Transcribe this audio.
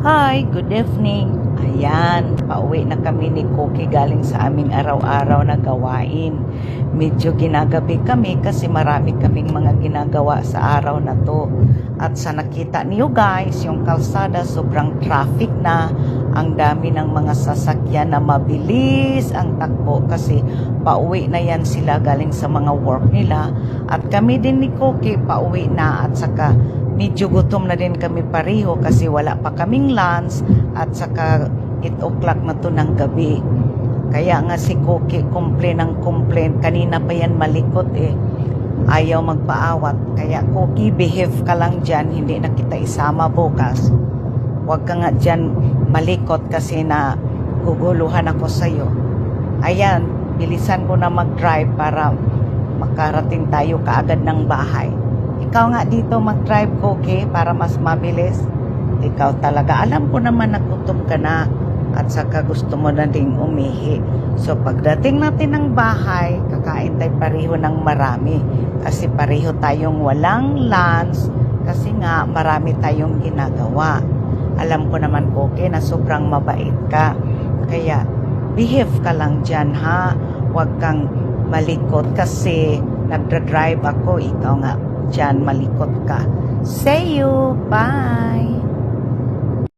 Hi, good evening. Ayan, pauwi na kami ni Cookie galing sa aming araw-araw na gawain. Medyo ginagabi kami kasi marami kaming mga ginagawa sa araw na to. At sa nakita niyo guys, yung kalsada sobrang traffic na. Ang dami ng mga sasakyan na mabilis ang takbo kasi pauwi na yan sila galing sa mga work nila. At kami din ni Cookie pauwi na at saka medyo gutom na din kami pareho kasi wala pa kaming lunch at saka 8 o'clock na to ng gabi. Kaya nga si Cookie complain ng complain. Kanina pa yan malikot eh. Ayaw magpaawat. Kaya Cookie, behave ka lang dyan. Hindi na kita isama bukas. Huwag ka nga dyan malikot kasi na guguluhan ako sa'yo. Ayan, bilisan ko na mag-drive para makarating tayo kaagad ng bahay. Ikaw nga dito mag-drive, Cookie, para mas mabilis. Ikaw talaga. Alam ko naman na gutom ka na at saka gusto mo na ding umihi. So pagdating natin ng bahay, kakain tayo pareho ng marami. Kasi pareho tayong walang lunch kasi nga marami tayong ginagawa. Alam ko naman, Cookie, na sobrang mabait ka. Kaya behave ka lang dyan, ha? Huwag kang malikot kasi nagdra-drive ako. Ikaw nga dyan malikot ka. See you! Bye!